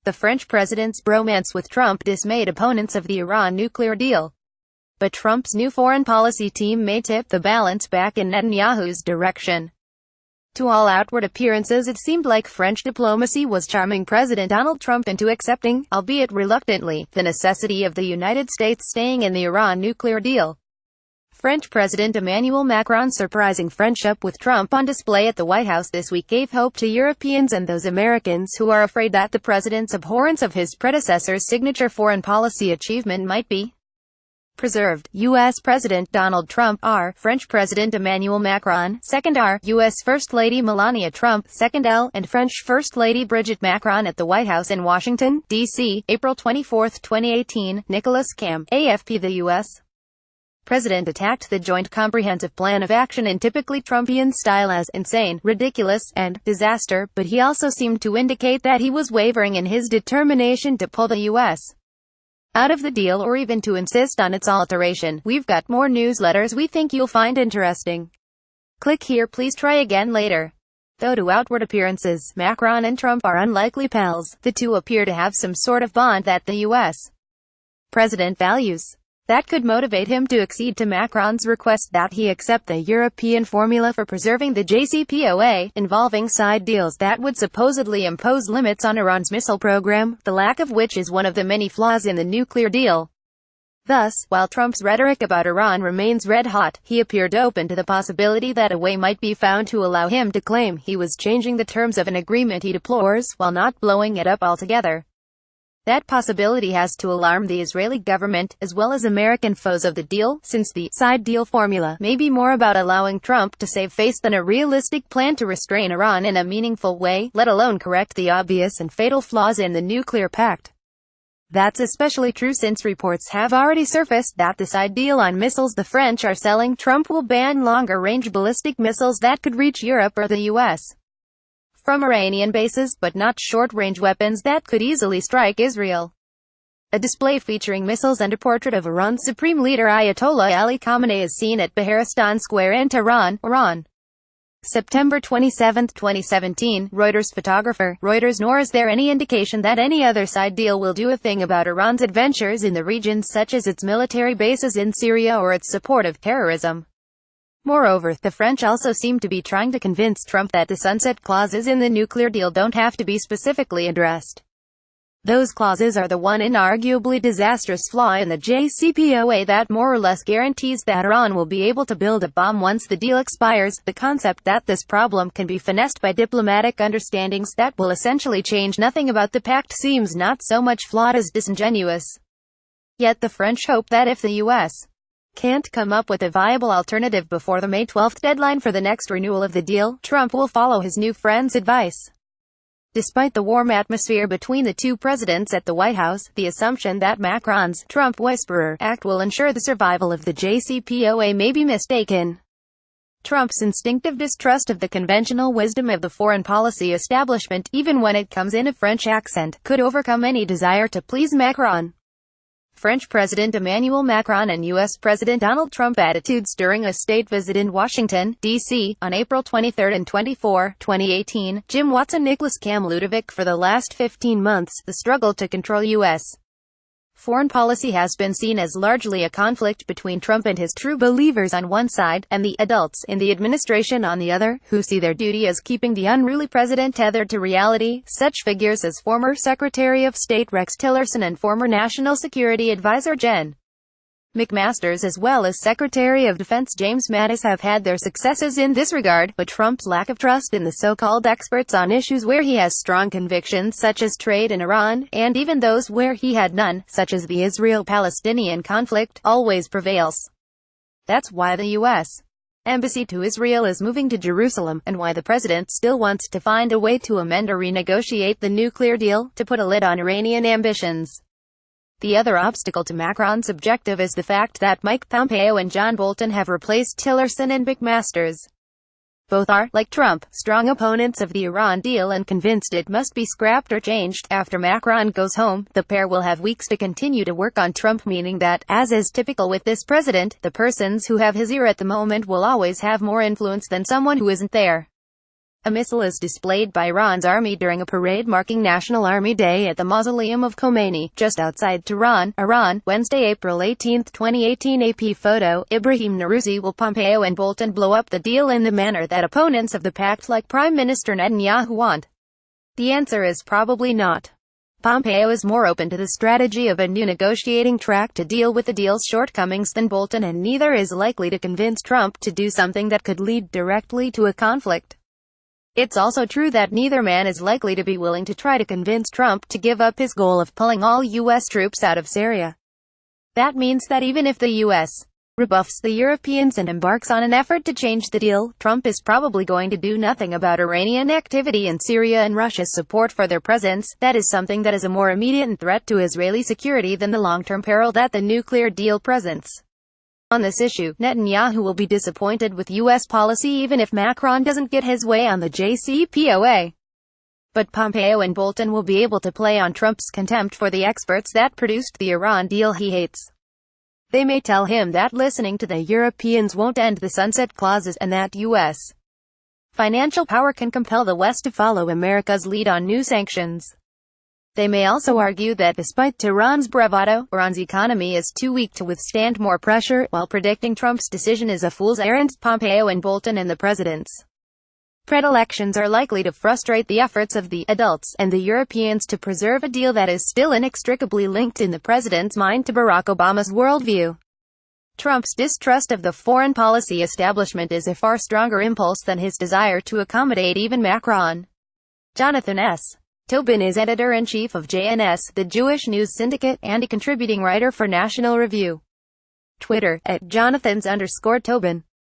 The French president's bromance with Trump dismayed opponents of the Iran nuclear deal. But Trump's new foreign policy team may tip the balance back in Netanyahu's direction. To all outward appearances, it seemed like French diplomacy was charming President Donald Trump into accepting, albeit reluctantly, the necessity of the United States staying in the Iran nuclear deal. French President Emmanuel Macron's surprising friendship with Trump on display at the White House this week gave hope to Europeans and those Americans who are afraid that the president's abhorrence of his predecessor's signature foreign policy achievement might be preserved. U.S. President Donald Trump, R. French President Emmanuel Macron, second R. U.S. First Lady Melania Trump, second L. and French First Lady Brigitte Macron at the White House in Washington, D.C., April 24, 2018, Nicholas Cam, AFP. The U.S. President attacked the Joint Comprehensive Plan of Action in typically Trumpian style as insane, ridiculous, and disaster, but he also seemed to indicate that he was wavering in his determination to pull the U.S. out of the deal or even to insist on its alteration. We've got more newsletters we think you'll find interesting. Click here. Please try again later. Though to outward appearances, Macron and Trump are unlikely pals, the two appear to have some sort of bond that the U.S. president values. That could motivate him to accede to Macron's request that he accept the European formula for preserving the JCPOA, involving side deals that would supposedly impose limits on Iran's missile program, the lack of which is one of the many flaws in the nuclear deal. Thus, while Trump's rhetoric about Iran remains red-hot, he appeared open to the possibility that a way might be found to allow him to claim he was changing the terms of an agreement he deplores, while not blowing it up altogether. That possibility has to alarm the Israeli government, as well as American foes of the deal, since the side deal formula may be more about allowing Trump to save face than a realistic plan to restrain Iran in a meaningful way, let alone correct the obvious and fatal flaws in the nuclear pact. That's especially true since reports have already surfaced that the side deal on missiles the French are selling Trump will ban longer-range ballistic missiles that could reach Europe or the U.S. from Iranian bases, but not short-range weapons that could easily strike Israel. A display featuring missiles and a portrait of Iran's supreme leader Ayatollah Ali Khamenei is seen at Baharistan Square in Tehran, Iran. September 27, 2017, Reuters photographer, Reuters. Nor is there any indication that any other side deal will do a thing about Iran's adventures in the region, such as its military bases in Syria or its support of terrorism. Moreover, the French also seem to be trying to convince Trump that the sunset clauses in the nuclear deal don't have to be specifically addressed. Those clauses are the one inarguably disastrous flaw in the JCPOA that more or less guarantees that Iran will be able to build a bomb once the deal expires. The concept that this problem can be finessed by diplomatic understandings that will essentially change nothing about the pact seems not so much flawed as disingenuous. Yet the French hope that if the U.S. can't come up with a viable alternative before the May 12 deadline for the next renewal of the deal, Trump will follow his new friend's advice. Despite the warm atmosphere between the two presidents at the White House, the assumption that Macron's Trump Whisperer Act will ensure the survival of the JCPOA may be mistaken. Trump's instinctive distrust of the conventional wisdom of the foreign policy establishment, even when it comes in a French accent, could overcome any desire to please Macron. French President Emmanuel Macron and U.S. President Donald Trump attitudes during a state visit in Washington, D.C., on April 23 and 24, 2018. Jim Watson, Nicholas Cam, Ludovic. For the last 15 months, the struggle to control U.S. foreign policy has been seen as largely a conflict between Trump and his true believers on one side, and the adults in the administration on the other, who see their duty as keeping the unruly president tethered to reality. Such figures as former Secretary of State Rex Tillerson and former National Security Advisor Jen McMasters, as well as Secretary of Defense James Mattis, have had their successes in this regard, but Trump's lack of trust in the so-called experts on issues where he has strong convictions, such as trade in Iran, and even those where he had none, such as the Israel-Palestinian conflict, always prevails. That's why the U.S. embassy to Israel is moving to Jerusalem, and why the president still wants to find a way to amend or renegotiate the nuclear deal, to put a lid on Iranian ambitions. The other obstacle to Macron's objective is the fact that Mike Pompeo and John Bolton have replaced Tillerson and McMasters. Both are, like Trump, strong opponents of the Iran deal and convinced it must be scrapped or changed. After Macron goes home, the pair will have weeks to continue to work on Trump, meaning that, as is typical with this president, the persons who have his ear at the moment will always have more influence than someone who isn't there. A missile is displayed by Iran's army during a parade marking National Army Day at the mausoleum of Khomeini, just outside Tehran, Iran, Wednesday, April 18, 2018. AP photo, Ibrahim Narouzi. Will Pompeo and Bolton blow up the deal in the manner that opponents of the pact like Prime Minister Netanyahu want? The answer is probably not. Pompeo is more open to the strategy of a new negotiating track to deal with the deal's shortcomings than Bolton, and neither is likely to convince Trump to do something that could lead directly to a conflict. It's also true that neither man is likely to be willing to try to convince Trump to give up his goal of pulling all U.S. troops out of Syria. That means that even if the U.S. rebuffs the Europeans and embarks on an effort to change the deal, Trump is probably going to do nothing about Iranian activity in Syria and Russia's support for their presence. That is something that is a more immediate threat to Israeli security than the long-term peril that the nuclear deal presents. On this issue, Netanyahu will be disappointed with U.S. policy even if Macron doesn't get his way on the JCPOA. But Pompeo and Bolton will be able to play on Trump's contempt for the experts that produced the Iran deal he hates. They may tell him that listening to the Europeans won't end the sunset clauses, and that U.S. financial power can compel the West to follow America's lead on new sanctions. They may also argue that despite Tehran's bravado, Iran's economy is too weak to withstand more pressure, while predicting Trump's decision is a fool's errand. Pompeo and Bolton and the president's predilections are likely to frustrate the efforts of the adults and the Europeans to preserve a deal that is still inextricably linked in the president's mind to Barack Obama's worldview. Trump's distrust of the foreign policy establishment is a far stronger impulse than his desire to accommodate even Macron. Jonathan S. Tobin is editor-in-chief of JNS, the Jewish News Syndicate, and a contributing writer for National Review. Twitter, @Jonathans_Tobin.